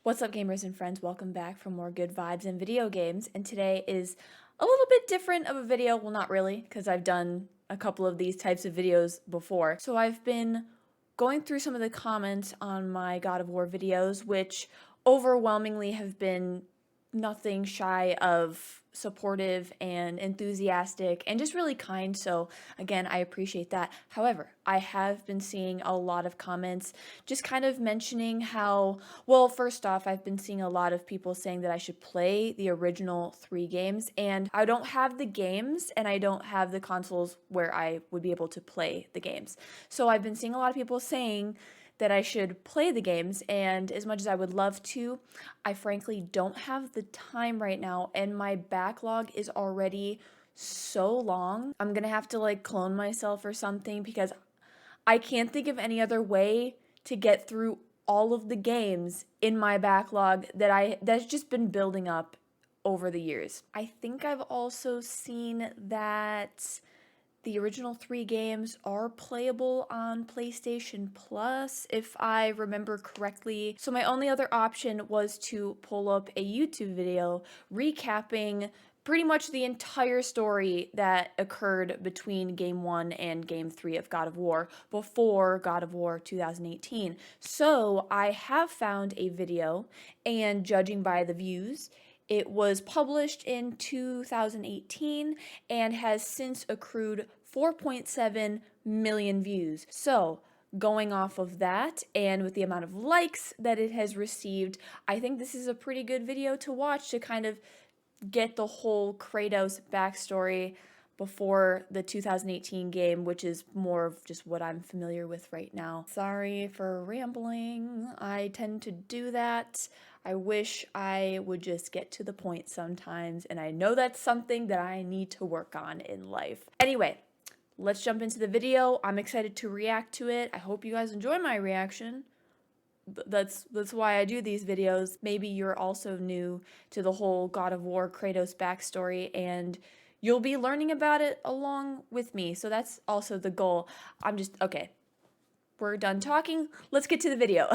What's up, gamers and friends? Welcome back for more good vibes and video games. And today is a little bit different of a video. Well, not really, because I've done a couple of these types of videos before. So I've been going through some of the comments on my God of War videos, which overwhelmingly have been nothing shy of supportive and enthusiastic and just really kind. So again, I appreciate that. However, I have been seeing a lot of comments just kind of mentioning how, well, first off, I've been seeing a lot of people saying that I should play the original 3 games, and I don't have the games and I don't have the consoles where I would be able to play the games. So I've been seeing a lot of people saying that I should play the games, and as much as I would love to, I frankly don't have the time right now, and my backlog is already so long. I'm gonna have to like clone myself or something because I can't think of any other way to get through all of the games in my backlog that's just been building up over the years. I think I've also seen that the original 3 games are playable on PlayStation Plus, if I remember correctly. So my only other option was to pull up a YouTube video recapping pretty much the entire story that occurred between Game 1 and Game 3 of God of War before God of War 2018. So I have found a video, and judging by the views, it was published in 2018 and has since accrued 4.7 million views. So, going off of that and with the amount of likes that it has received, I think this is a pretty good video to watch to kind of get the whole Kratos backstory before the 2018 game, which is more of just what I'm familiar with right now. Sorry for rambling. I tend to do that. I wish I would just get to the point sometimes, and I know that's something that I need to work on in life. Anyway, let's jump into the video. I'm excited to react to it. I hope you guys enjoy my reaction. That's why I do these videos. Maybe you're also new to the whole God of War Kratos backstory, and you'll be learning about it along with me. So that's also the goal. Okay. We're done talking. Let's get to the video.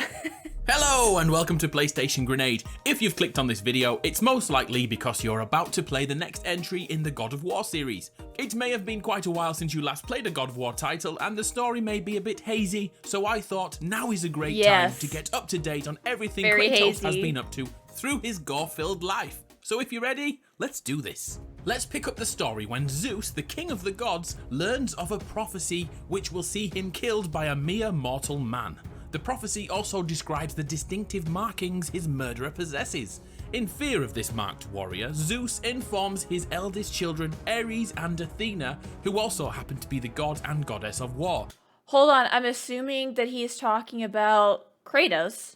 Hello and welcome to PlayStation Grenade. If you've clicked on this video, it's most likely because you're about to play the next entry in the God of War series. It may have been quite a while since you last played a God of War title, and the story may be a bit hazy, so I thought now is a great time to get up to date on everything Kratos has been up to through his gore-filled life. So if you're ready, let's do this. Let's pick up the story when Zeus, the king of the gods, learns of a prophecy which will see him killed by a mere mortal man. The prophecy also describes the distinctive markings his murderer possesses. In fear of this marked warrior, Zeus informs his eldest children, Ares and Athena, who also happen to be the god and goddess of war. Hold on, I'm assuming that he's talking about Kratos.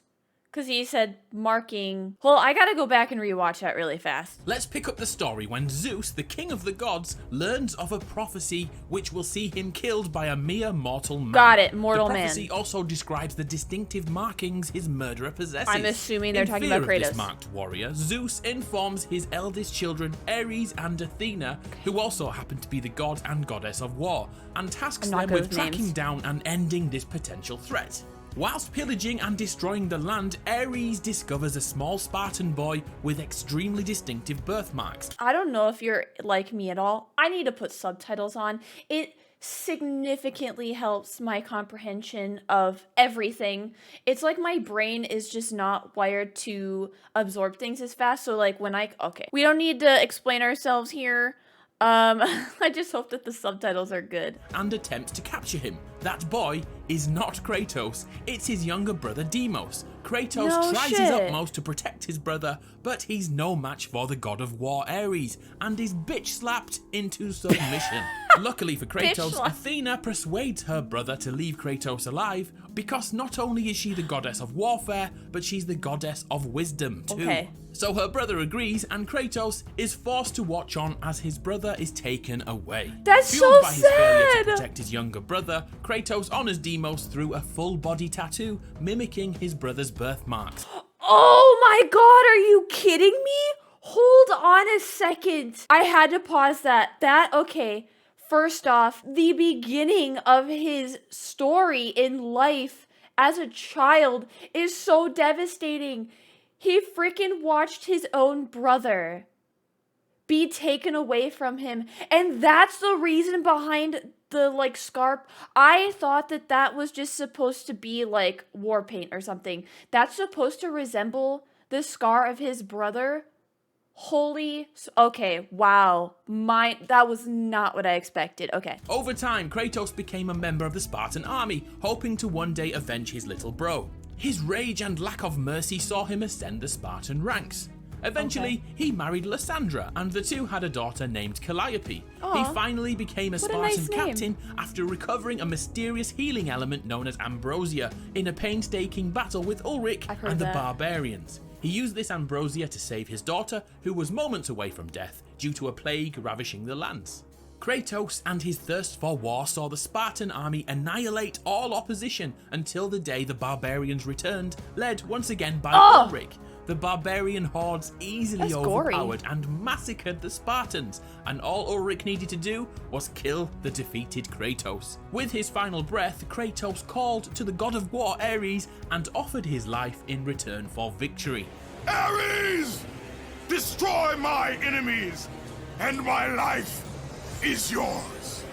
Because he said marking. Well, I gotta go back and rewatch that really fast. Let's pick up the story when Zeus, the king of the gods, learns of a prophecy which will see him killed by a mere mortal man. Got it, mortal man. The prophecy also describes the distinctive markings his murderer possesses. I'm assuming they're talking about Kratos. In fear of this marked warrior, Zeus informs his eldest children, Ares and Athena, who also happen to be the god and goddess of war, and tasks them with tracking down and ending this potential threat. Whilst pillaging and destroying the land, Ares discovers a small Spartan boy with extremely distinctive birthmarks. I don't know if you're like me at all. I need to put subtitles on. It significantly helps my comprehension of everything. It's like my brain is just not wired to absorb things as fast. So like when we don't need to explain ourselves here. I just hope that the subtitles are good. And attempts to capture him. That boy is not Kratos, it's his younger brother Deimos. Kratos tries his utmost to protect his brother, but he's no match for the god of war Ares, and is bitch-slapped into submission. Luckily for Kratos, Athena persuades her brother to leave Kratos alive, because not only is she the goddess of warfare, but she's the goddess of wisdom too. So her brother agrees, and Kratos is forced to watch on as his brother is taken away. That's Fueled so by his sad! failure to protect his younger brother, Kratos honors Deimos through a full body tattoo, mimicking his brother's birthmarks. Oh my god, are you kidding me? Hold on a second. I had to pause that. Okay. First off, the beginning of his story in life as a child is so devastating. He freaking watched his own brother be taken away from him. And that's the reason behind the, like, scar. I thought that that was just supposed to be, like, war paint or something. That's supposed to resemble the scar of his brother. Okay, wow. That was not what I expected. Okay. Over time, Kratos became a member of the Spartan army, hoping to one day avenge his little bro. His rage and lack of mercy saw him ascend the Spartan ranks. Eventually, he married Lysandra, and the two had a daughter named Calliope. Aww. He finally became a Spartan nice captain after recovering a mysterious healing element known as ambrosia in a painstaking battle with Ulrich and the barbarians. He used this ambrosia to save his daughter, who was moments away from death due to a plague ravishing the lands. Kratos and his thirst for war saw the Spartan army annihilate all opposition until the day the barbarians returned, led once again by Ulrich. The barbarian hordes easily overpowered and massacred the Spartans, and all Ulrich needed to do was kill the defeated Kratos. With his final breath, Kratos called to the god of war Ares and offered his life in return for victory. Ares! Destroy my enemies, and my life is yours.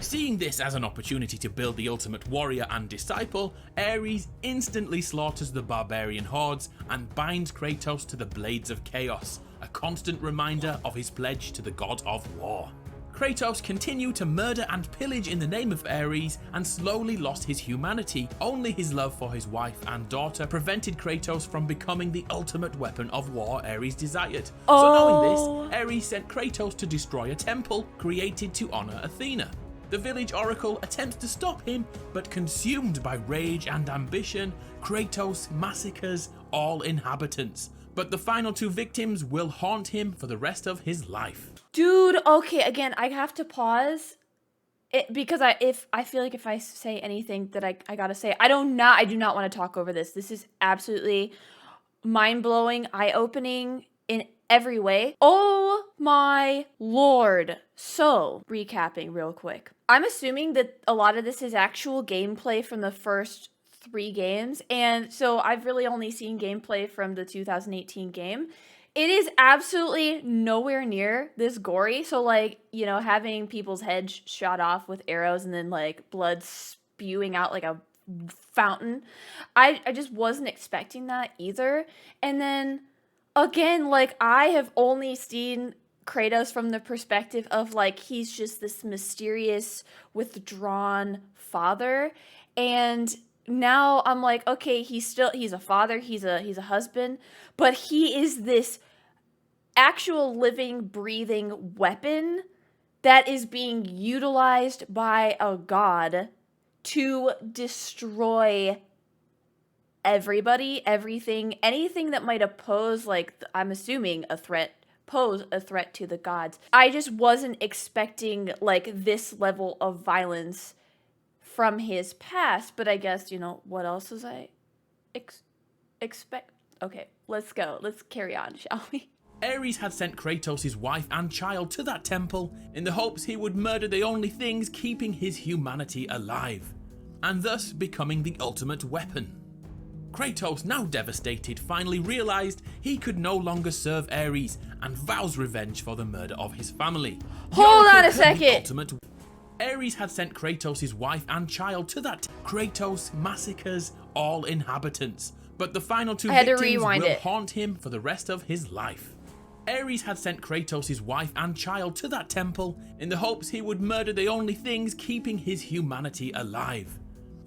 Seeing this as an opportunity to build the ultimate warrior and disciple, Ares instantly slaughters the barbarian hordes and binds Kratos to the Blades of Chaos, a constant reminder of his pledge to the god of war. Kratos continued to murder and pillage in the name of Ares and slowly lost his humanity. Only his love for his wife and daughter prevented Kratos from becoming the ultimate weapon of war Ares desired. So knowing this, Ares sent Kratos to destroy a temple created to honor Athena. The village oracle attempts to stop him, but consumed by rage and ambition, Kratos massacres all inhabitants. But the final two victims will haunt him for the rest of his life. Dude, okay, again, I have to pause because I feel like if I say anything that I gotta say, I do not want to talk over this. This is absolutely mind-blowing, eye-opening in every way. Oh my lord. So, recapping real quick. I'm assuming that a lot of this is actual gameplay from the first 3 games, and so I've really only seen gameplay from the 2018 game. It is absolutely nowhere near this gory. So, like, you know, having people's heads shot off with arrows and then, like, blood spewing out like a fountain. I just wasn't expecting that either. And then, again, like, I have only seen Kratos from the perspective of, like, he's just this mysterious, withdrawn father. And now I'm like, okay, he's a father, he's a husband, but he is this actual living, breathing weapon that is being utilized by a god to destroy everybody, everything, anything that might oppose, like, I'm assuming pose a threat to the gods. I just wasn't expecting, like, this level of violence from his past, but I guess, you know, what else was I expect? Okay, let's go. Let's carry on, shall we? Ares had sent Kratos' wife and child to that temple in the hopes he would murder the only things keeping his humanity alive, and thus becoming the ultimate weapon. Kratos, now devastated, finally realized he could no longer serve Ares and vows revenge for the murder of his family. Hold on a second. Ares had sent Kratos' wife and child to that. Kratos massacres all inhabitants, but the final two victims will haunt him for the rest of his life. Ares had sent Kratos' wife and child to that temple in the hopes he would murder the only things keeping his humanity alive,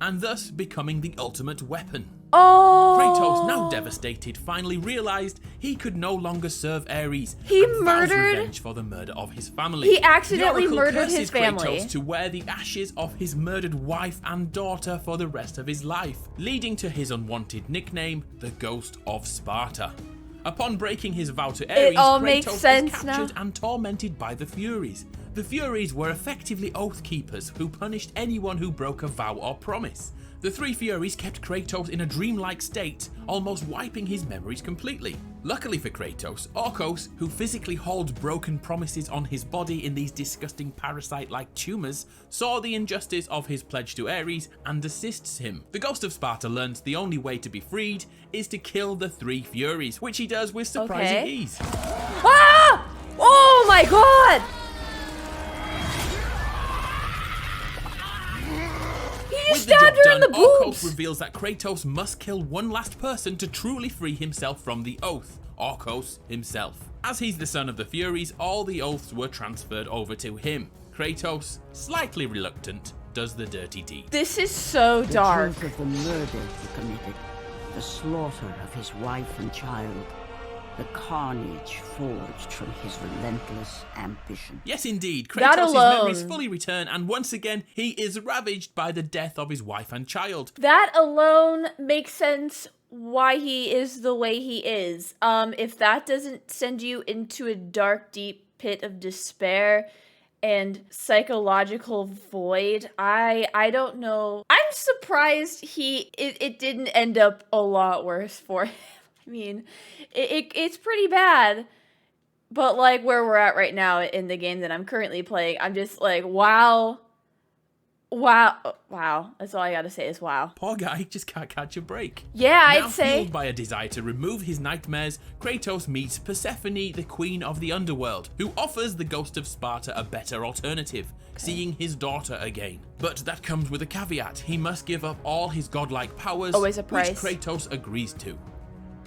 and thus becoming the ultimate weapon. Kratos, now devastated, finally realized he could no longer serve Ares. He and vows murdered revenge for the murder of his family. He accidentally the oracle murdered his family. Kratos to wear the ashes of his murdered wife and daughter for the rest of his life, leading to his unwanted nickname, the Ghost of Sparta. Upon breaking his vow to Ares, It all makes Kratos sense is captured and tormented by the Furies. The Furies were effectively Oath Keepers who punished anyone who broke a vow or promise. The three Furies kept Kratos in a dreamlike state, almost wiping his memories completely. Luckily for Kratos, Orcos, who physically holds broken promises on his body in these disgusting parasite-like tumours, saw the injustice of his pledge to Ares and assists him. The Ghost of Sparta learns the only way to be freed is to kill the three Furies, which he does with surprising ease. Ah! Oh my god! With the job her in done, the Orcos boobs. reveals that Kratos must kill one last person to truly free himself from the oath, Orcos himself. As he's the son of the Furies, all the oaths were transferred over to him. Kratos, slightly reluctant, does the dirty deed. This is so dark. The truth of the murder he committed, the slaughter of his wife and child, the carnage forged from his relentless ambition. Yes, indeed, That Kratos' alone. memories fully return, and once again, he is ravaged by the death of his wife and child. That alone makes sense why he is the way he is. If that doesn't send you into a dark, deep pit of despair and psychological void, I don't know. I'm surprised it didn't end up a lot worse for him. I mean, it's pretty bad, but like where we're at right now in the game that I'm currently playing, I'm just like, wow. That's all I gotta say is wow. Poor guy just can't catch a break. Yeah, Now I'd say. fueled by a desire to remove his nightmares, Kratos meets Persephone, the queen of the underworld, who offers the Ghost of Sparta a better alternative, seeing his daughter again. But that comes with a caveat. He must give up all his godlike powers, Always a which price. Kratos agrees to.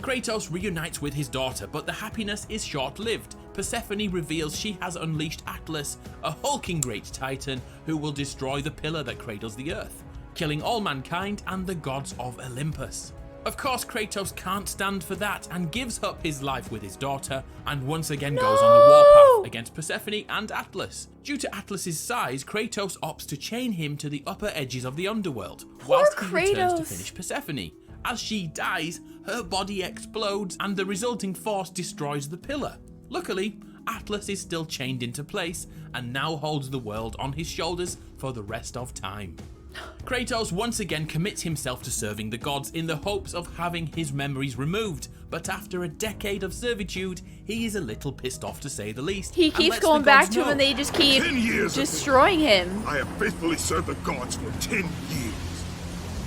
Kratos reunites with his daughter, but the happiness is short-lived. Persephone reveals she has unleashed Atlas, a hulking great titan who will destroy the pillar that cradles the earth, killing all mankind and the gods of Olympus. Of course, Kratos can't stand for that and gives up his life with his daughter and once again goes on the warpath against Persephone and Atlas. Due to Atlas's size, Kratos opts to chain him to the upper edges of the underworld, whilst he returns to Kratos. finish Persephone. As she dies, her body explodes and the resulting force destroys the pillar. Luckily, Atlas is still chained into place and now holds the world on his shoulders for the rest of time. Kratos once again commits himself to serving the gods in the hopes of having his memories removed, but after a decade of servitude, he is a little pissed off to say the least. He and keeps lets going the back gods to him know. and they just keep 10 years ago, destroying him. I have faithfully served the gods for 10 years.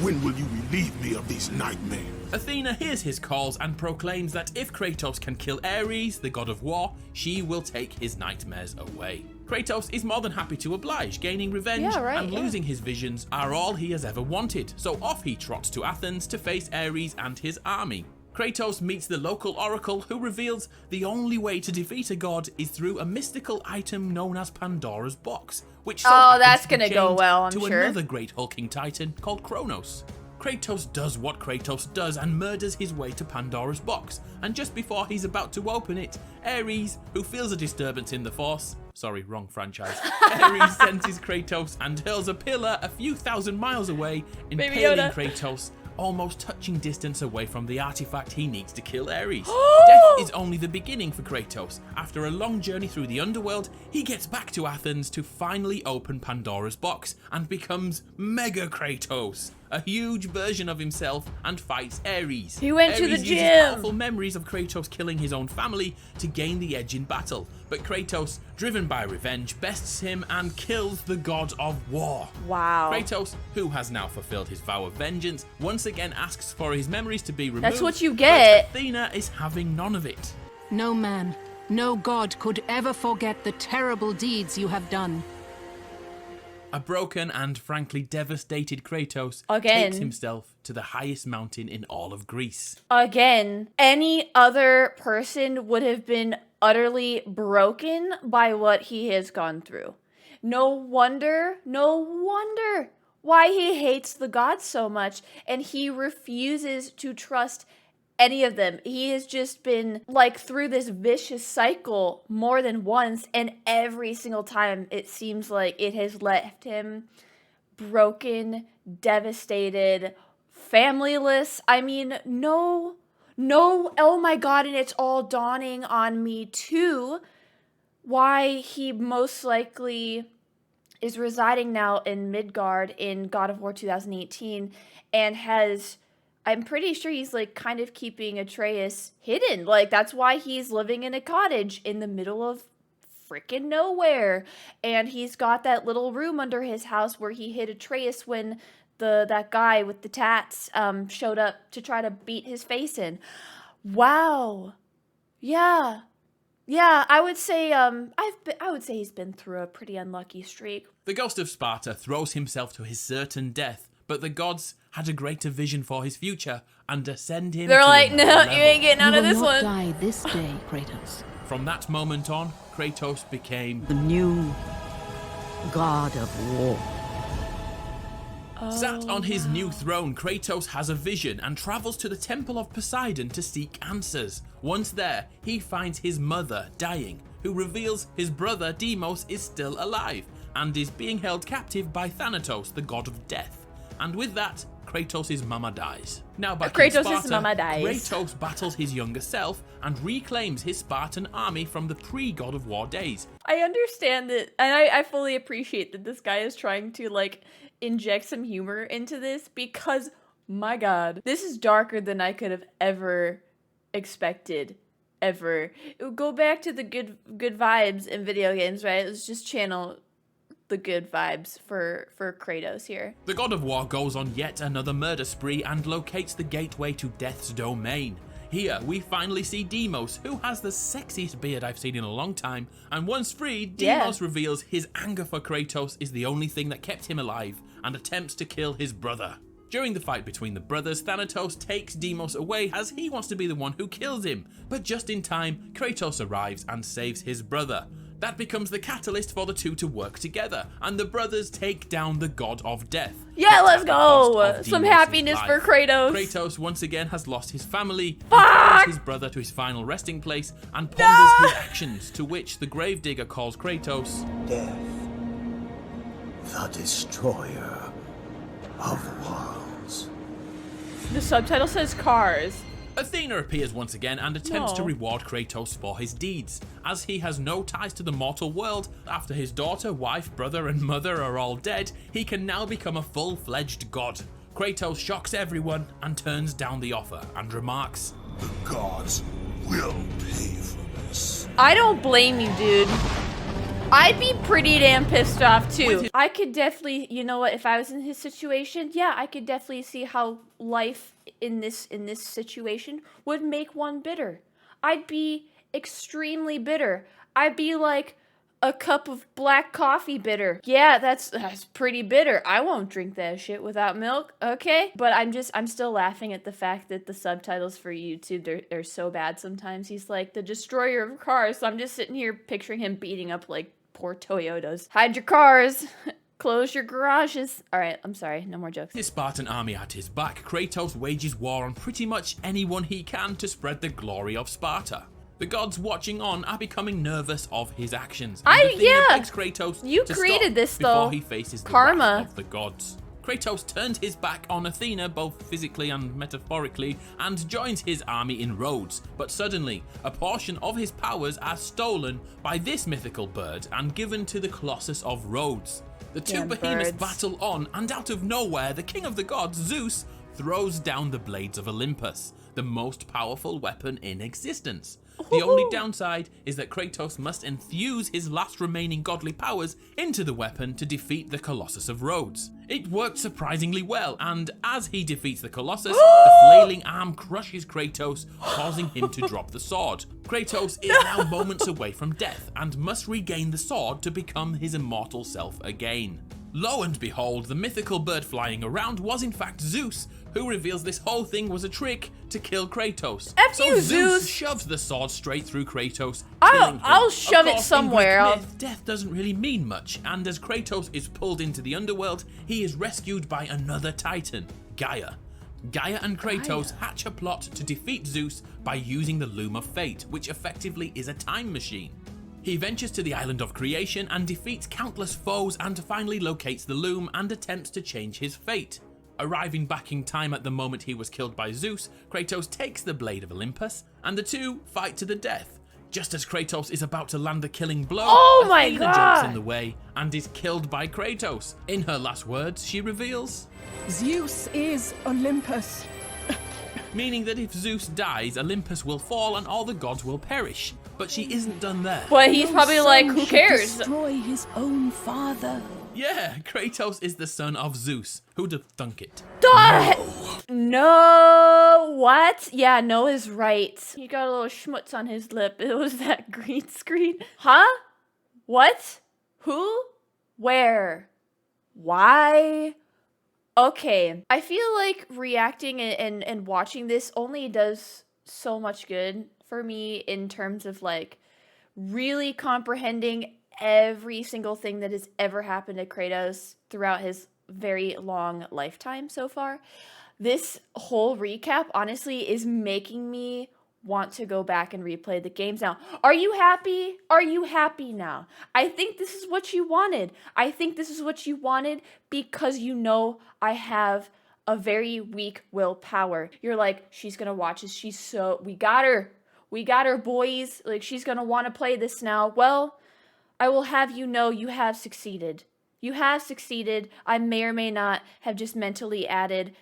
When will you relieve me of these nightmares? Athena hears his calls and proclaims that if Kratos can kill Ares, the god of war, she will take his nightmares away. Kratos is more than happy to oblige, gaining revenge, and losing his visions are all he has ever wanted, so off he trots to Athens to face Ares and his army. Kratos meets the local oracle who reveals the only way to defeat a god is through a mystical item known as Pandora'S Box, which so happens that's to be gonna go chained well, I'm to sure. another great hulking titan called Kronos. Kratos does what Kratos does and murders his way to Pandora'S Box, and just before he's about to open it, Ares, who feels a disturbance in the Force, sorry, wrong franchise, Ares senses Kratos and hurls a pillar a few thousand miles away, impaling Kratos, almost touching distance away from the artifact he needs to kill Ares. Death is only the beginning for Kratos. After a long journey through the underworld, he gets back to Athens to finally open Pandora'S Box and becomes Mega Kratos, a huge version of himself, and fights Ares. He went to the Ares uses gym. powerful memories of Kratos killing his own family to gain the edge in battle, but Kratos, driven by revenge, bests him and kills the god of war. Wow. Kratos, who has now fulfilled his vow of vengeance, once again asks for his memories to be removed. That's what you get. But Athena is having none of it. No man, no god could ever forget the terrible deeds you have done. A broken and frankly devastated Kratos Again. takes himself to the highest mountain in all of Greece. Again, any other person would have been utterly broken by what he has gone through. No wonder why he hates the gods so much, and he refuses to trust any of them. He has just been like through this vicious cycle more than once, and every single time it seems like it has left him broken, devastated, familyless. I mean, no, oh my god, and it's all dawning on me too. why he most likely is residing now in Midgard in God of War 2018 and has, I'm pretty sure he's like kind of keeping Atreus hidden. Like that's why he's living in a cottage in the middle of freaking nowhere. And he's got that little room under his house where he hid Atreus when that guy with the tats showed up to try to beat his face in. Wow. Yeah. Yeah, I would say I would say he's been through a pretty unlucky streak. The ghost of Sparta throws himself to his certain death, but the gods had a greater vision for his future and ascend him. They're to like, another no, level. you ain't getting out of this You will not one. die this day, Kratos. From that moment on, Kratos became The new god of war. Sat on his new throne, Kratos has a vision and travels to the Temple of Poseidon to seek answers. Once there, he finds his mother dying, who reveals his brother Deimos is still alive and is being held captive by Thanatos, the god of death. And with that, Kratos' mama dies. Now back in Kratos' Sparta, mama dies. Kratos battles his younger self and reclaims his Spartan army from the pre-God of War days. I understand it, and I fully appreciate that this guy is trying to like inject some humor into this because my god, this is darker than I could have ever expected. Ever. It would go back to the good vibes in video games, right? Let's just channel the good vibes for Kratos here. The God of War goes on yet another murder spree and locates the gateway to Death's domain. Here, we finally see Deimos, who has the sexiest beard I've seen in a long time, and once freed, Deimos reveals his anger for Kratos is the only thing that kept him alive, and attempts to kill his brother. During the fight between the brothers, Thanatos takes Deimos away as he wants to be the one who kills him, but just in time, Kratos arrives and saves his brother. That becomes the catalyst for the two to work together, and the brothers take down the god of death. Yeah, let's At the cost go! of Some Deimos' happiness life. for Kratos. Kratos once again has lost his family, Fuck! and follows his brother to his final resting place, and ponders his actions, to which the gravedigger calls Kratos Death, the destroyer of worlds. The subtitle says cars. Athena appears once again and attempts to No. reward Kratos for his deeds. As he has no ties to the mortal world, after his daughter, wife, brother and mother are all dead, he can now become a full-fledged god. Kratos shocks everyone and turns down the offer and remarks, The gods will pay for this. I don't blame you, dude. I'd be pretty damn pissed off too. I could definitely, you know what, if I was in his situation, yeah, I could definitely see how life in this situation would make one bitter. I'd be extremely bitter. I'd be like a cup of black coffee bitter. Yeah, that's pretty bitter. I won't drink that shit without milk, okay? But I'm still laughing at the fact that the subtitles for YouTube, they're so bad sometimes. He's like the destroyer of cars, so I'm just sitting here picturing him beating up like poor Toyotas. Hide your cars. Close your garages. All right, I'm sorry. No more jokes. his Spartan army at his back, Kratos wages war on pretty much anyone he can to spread the glory of Sparta. The gods watching on are becoming nervous of his actions. And Athena begs Kratos You to created stop this, before though. he faces the Karma. wrath of the gods. Kratos turns his back on Athena both physically and metaphorically and joins his army in Rhodes, but suddenly a portion of his powers are stolen by this mythical bird and given to the Colossus of Rhodes. The two Damn behemoths birds. battle on, and out of nowhere the king of the gods, Zeus, throws down the blades of Olympus, the most powerful weapon in existence. The only downside is that Kratos must infuse his last remaining godly powers into the weapon to defeat the Colossus of Rhodes. It worked surprisingly well, and as he defeats the Colossus, the flailing arm crushes Kratos, causing him to drop the sword. Kratos is now moments away from death and must regain the sword to become his immortal self again. Lo and behold, the mythical bird flying around was in fact Zeus, who reveals this whole thing was a trick to kill Kratos. F So you, Zeus Zeus. shoves the sword straight through Kratos, I'll- killing him. I'll Of shove it course, in somewhere. Greek I'll- myth, death doesn't really mean much, and as Kratos is pulled into the underworld, he is rescued by another titan, Gaia. Gaia and Kratos hatch a plot to defeat Zeus by using the Loom of Fate, which effectively is a time machine. He ventures to the island of creation and defeats countless foes and finally locates the loom and attempts to change his fate. Arriving back in time at the moment he was killed by Zeus, Kratos takes the blade of Olympus and the two fight to the death. Just as Kratos is about to land the killing blow, Oh my Athena God! jumps in the way and is killed by Kratos. In her last words, she reveals, Zeus is Olympus. meaning that if Zeus dies, Olympus will fall and all the gods will perish. But she isn't done there. But he's probably No like, son who should cares? Destroy his own father. Yeah, Kratos is the son of Zeus. Who'd have thunk it? No, what? Yeah, no is right. He got a little schmutz on his lip. It was that green screen. Huh? What? Who? Where? Why? Okay, I feel like reacting and watching this only does so much good for me in terms of like really comprehending every single thing that has ever happened to Kratos throughout his very long lifetime so far. This whole recap honestly is making me want to go back and replay the games now. Are you happy? Are you happy now? I think this is what you wanted. I think this is what you wanted because you know I have a very weak willpower. You're like, she's gonna watch this. She's so, we got her. We got her, boys. Like, she's gonna want to play this now. Well, I will have you know you have succeeded. You have succeeded. I may or may not have just mentally added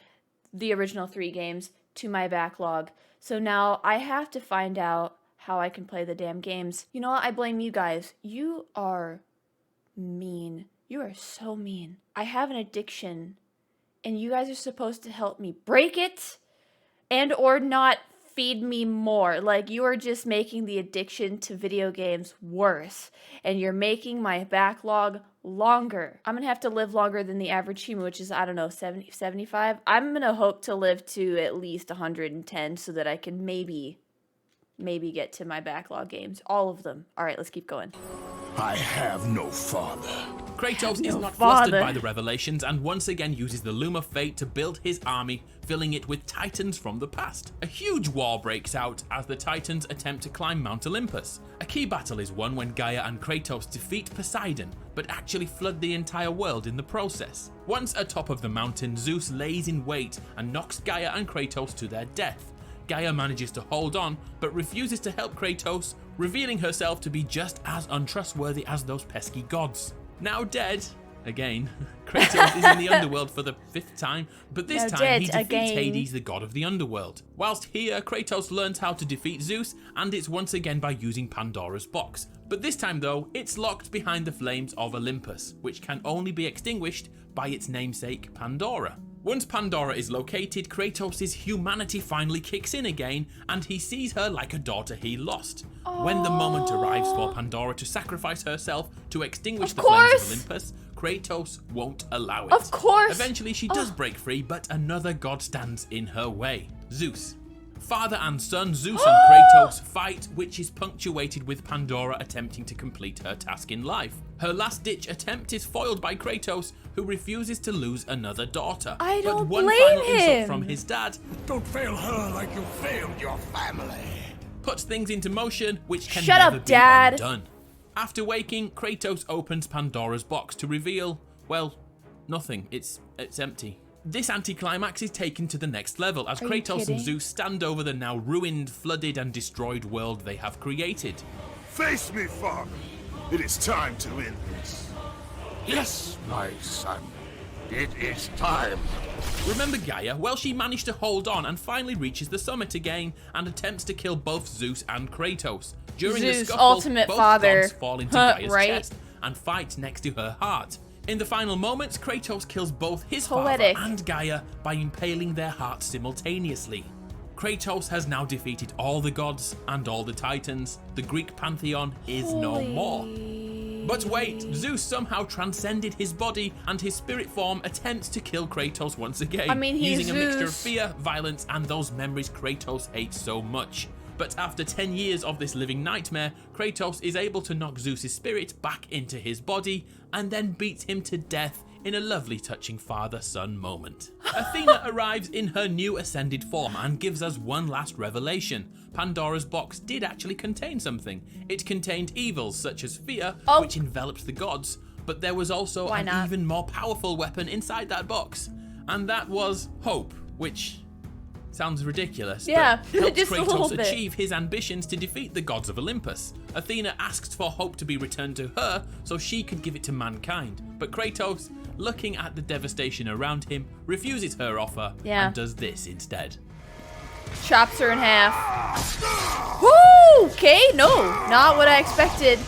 the original 3 games to my backlog. So now I have to find out how I can play the damn games. You know what? I blame you guys. You are mean. You are so mean. I have an addiction, and you guys are supposed to help me break it and or not feed me more. Like, you are just making the addiction to video games worse, and you're making my backlog longer. I'm gonna have to live longer than the average human, which is, I don't know, 70, 75. I'm gonna hope to live to at least 110 so that I can maybe get to my backlog games. All of them. All right, let's keep going. I have no father. Kratos is not father. flustered by the revelations and once again uses the Loom of Fate to build his army, filling it with titans from the past. A huge war breaks out as the titans attempt to climb Mount Olympus. A key battle is won when Gaia and Kratos defeat Poseidon, but actually flood the entire world in the process. Once atop of the mountain, Zeus lays in wait and knocks Gaia and Kratos to their death. Gaia manages to hold on, but refuses to help Kratos, revealing herself to be just as untrustworthy as those pesky gods. Now dead, again, Kratos is in the underworld for the 5th time, but this time he defeats Hades, the god of the underworld. Whilst here, Kratos learns how to defeat Zeus, and it's once again by using Pandora'S Box. But this time though, it's locked behind the flames of Olympus, which can only be extinguished by its namesake Pandora. Once Pandora is located, Kratos' humanity finally kicks in again, and he sees her like a daughter he lost. When the moment arrives for Pandora to sacrifice herself to extinguish the flames of Olympus, Kratos won't allow it. Of course! Eventually she does break free, but another god stands in her way. Zeus. Father and son, Zeus and Kratos fight, which is punctuated with Pandora attempting to complete her task in life. Her last-ditch attempt is foiled by Kratos, who refuses to lose another daughter. I don't but one blame final him. insult from his dad Don't fail her like you failed your family. puts things into motion, which can Shut never up, be Dad. undone. After waking, Kratos opens Pandora'S box to reveal, well, nothing. It's empty. This anticlimax is taken to the next level as Kratos and Zeus stand over the now ruined, flooded and destroyed world they have created. Face me, father. It is time to end this. Yes, my son. It is time. Remember Gaia? Well, she managed to hold on and finally reaches the summit again and attempts to kill both Zeus and Kratos. During the Zeus, scuffle, ultimate both father. gods fall into Gaia's Right? chest and fight next to her heart. In the final moments, Kratos kills both his Poetic. father and Gaia by impaling their hearts simultaneously. Kratos has now defeated all the gods and all the titans. The Greek pantheon is no more. But wait, Zeus somehow transcended his body and his spirit form attempts to kill Kratos once again, I mean, he's using a mixture of Zeus. fear, violence, and those memories Kratos hates so much. But after 10 years of this living nightmare, Kratos is able to knock Zeus' spirit back into his body and then beats him to death in a lovely touching father-son moment. Athena arrives in her new ascended form and gives us one last revelation. Pandora'S box did actually contain something. It contained evils such as fear, which enveloped the gods, but there was also an even more powerful weapon inside that box, and that was hope, which Sounds ridiculous, Yeah, but helps just a little Kratos bit. achieve his ambitions to defeat the gods of Olympus. Athena asks for hope to be returned to her so she could give it to mankind, but Kratos, looking at the devastation around him, refuses her offer and does this instead. Chops her in half. Woo! Okay, no, not what I expected.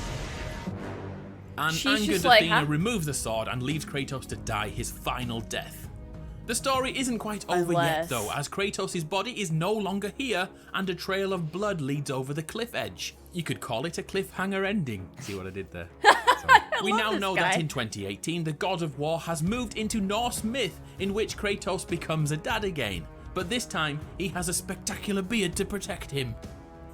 And She's angered just like, Athena huh? removes the sword and leaves Kratos to die his final death. The story isn't quite over yet though, as Kratos' body is no longer here and a trail of blood leads over the cliff edge. You could call it a cliffhanger ending. See what I did there? We now know that in 2018 the God of War has moved into Norse myth in which Kratos becomes a dad again. But this time he has a spectacular beard to protect him.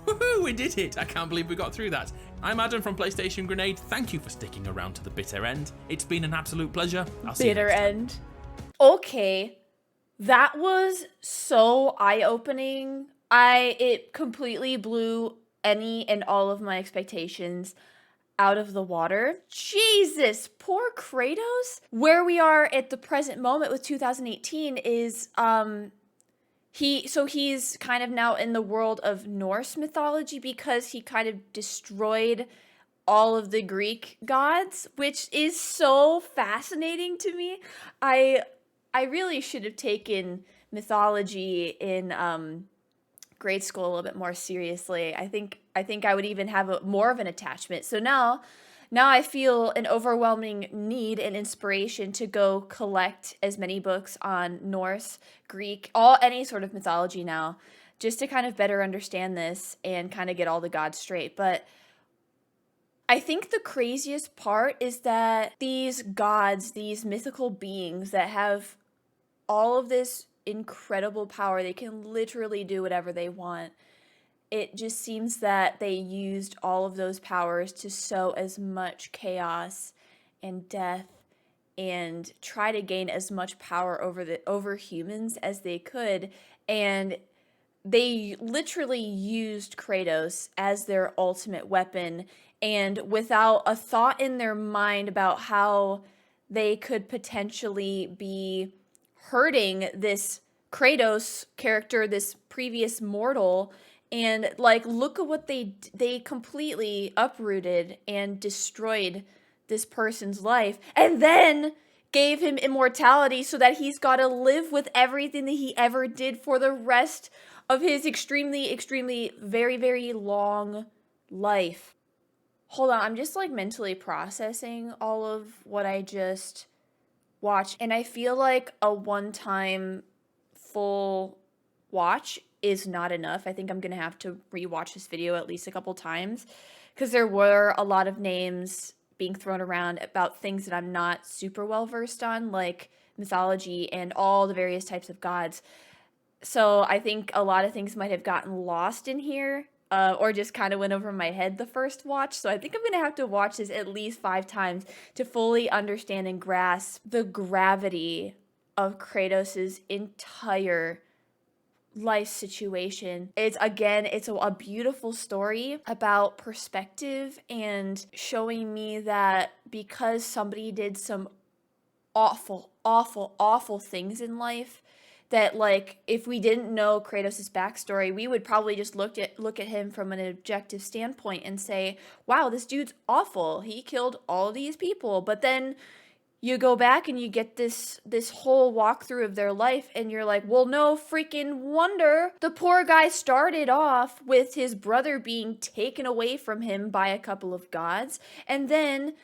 Woohoo, we did it! I can't believe we got through that. I'm Adam from PlayStation Grenade. Thank you for sticking around to the bitter end. It's been an absolute pleasure. I'll see you next time. End. Okay, that was so eye-opening. It completely blew any and all of my expectations out of the water. Jesus, poor Kratos. Where we are at the present moment with 2018 is he's kind of now in the world of Norse mythology because he kind of destroyed all of the Greek gods, which is so fascinating to me. I really should have taken mythology in grade school a little bit more seriously. I think I would even have more of an attachment. So now I feel an overwhelming need and inspiration to go collect as many books on Norse, Greek, any sort of mythology now, just to kind of better understand this and kind of get all the gods straight. But I think the craziest part is that these gods, these mythical beings that have all of this incredible power, they can literally do whatever they want. It just seems that they used all of those powers to sow as much chaos and death and try to gain as much power over humans as they could. And they literally used Kratos as their ultimate weapon, and without a thought in their mind about how they could potentially be hurting this Kratos character, this previous mortal. And like, look at what they completely uprooted and destroyed this person's life, and then gave him immortality so that he's got to live with everything that he ever did for the rest of his extremely, extremely, very, very long life. Hold on, I'm just like mentally processing all of what I just watched, and I feel like a one-time full watch is not enough. I think I'm gonna have to rewatch this video at least a couple times because there were a lot of names being thrown around about things that I'm not super well versed on, like mythology and all the various types of gods. So I think a lot of things might have gotten lost in here, or just kind of went over my head the first watch. So I think I'm gonna have to watch this at least 5 times to fully understand and grasp the gravity of Kratos' entire life situation. It's a beautiful story about perspective and showing me that because somebody did some awful, awful, awful things in life, that like if we didn't know Kratos' backstory, we would probably just look at him from an objective standpoint and say, wow, this dude's awful. He killed all these people. But then you go back and you get this whole walkthrough of their life, and you're like, well, no freaking wonder the poor guy started off with his brother being taken away from him by a couple of gods, and then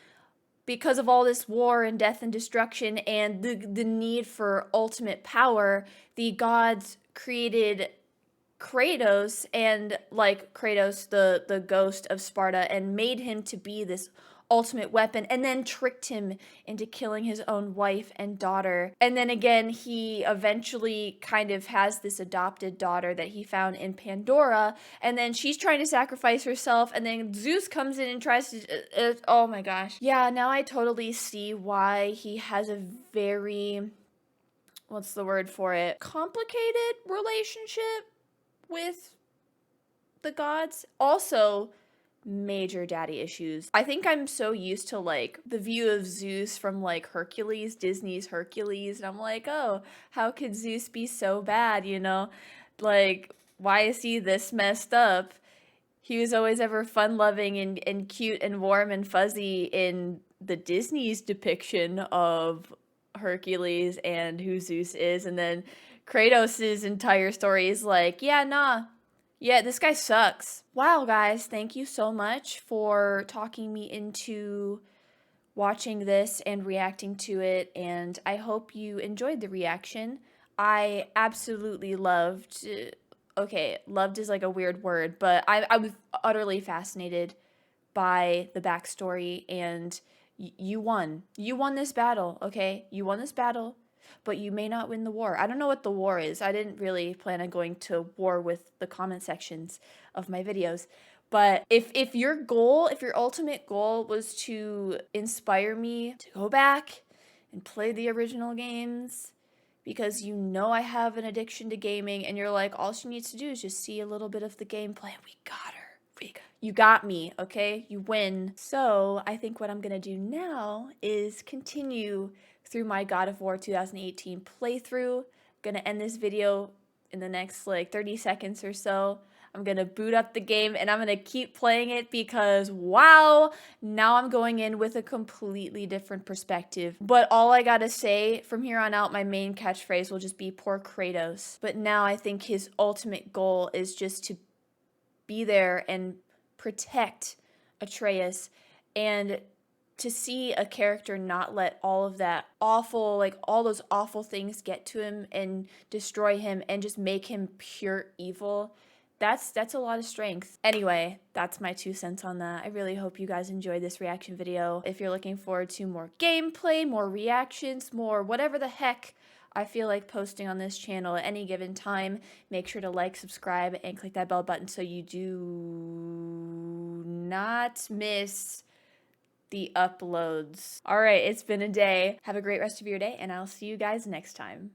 because of all this war and death and destruction and the need for ultimate power, the gods created Kratos, and like Kratos, the ghost of Sparta, and made him to be this ultimate weapon, and then tricked him into killing his own wife and daughter. And then again, he eventually kind of has this adopted daughter that he found in Pandora, and then she's trying to sacrifice herself, and then Zeus comes in and tries to oh my gosh. Yeah, now I totally see why he has a very, what's the word for it, complicated relationship with the gods. Also, major daddy issues. I think I'm so used to like the view of Zeus from like Hercules, Disney's Hercules, and I'm like, oh, how could Zeus be so bad, you know? Like, why is he this messed up? He was always ever fun-loving and cute and warm and fuzzy in the Disney's depiction of Hercules and who Zeus is, and then Kratos' entire story is like, yeah, nah. Yeah, this guy sucks. Wow, guys, thank you so much for talking me into watching this and reacting to it, and I hope you enjoyed the reaction. I absolutely loved, okay, loved is like a weird word, but I was utterly fascinated by the backstory, and you won. You won this battle, okay? You won this battle, but you may not win the war. I don't know what the war is. I didn't really plan on going to war with the comment sections of my videos. But if your goal, if your ultimate goal was to inspire me to go back and play the original games, because you know I have an addiction to gaming, and you're like, all she needs to do is just see a little bit of the gameplay, and we got her. You got me, okay? You win. So I think what I'm gonna do now is continue through my God of War 2018 playthrough. I'm gonna end this video in the next like 30 seconds or so. I'm gonna boot up the game and I'm gonna keep playing it because wow, now I'm going in with a completely different perspective. But all I gotta say from here on out, my main catchphrase will just be poor Kratos. But now I think his ultimate goal is just to be there and protect Atreus, and to see a character not let all of that awful, like all those awful things get to him and destroy him and just make him pure evil. That's a lot of strength. Anyway, that's my 2 cents on that. I really hope you guys enjoyed this reaction video. If you're looking forward to more gameplay, more reactions, more whatever the heck I feel like posting on this channel at any given time, make sure to like, subscribe, and click that bell button so you do not miss the uploads. All right, it's been a day. Have a great rest of your day, and I'll see you guys next time.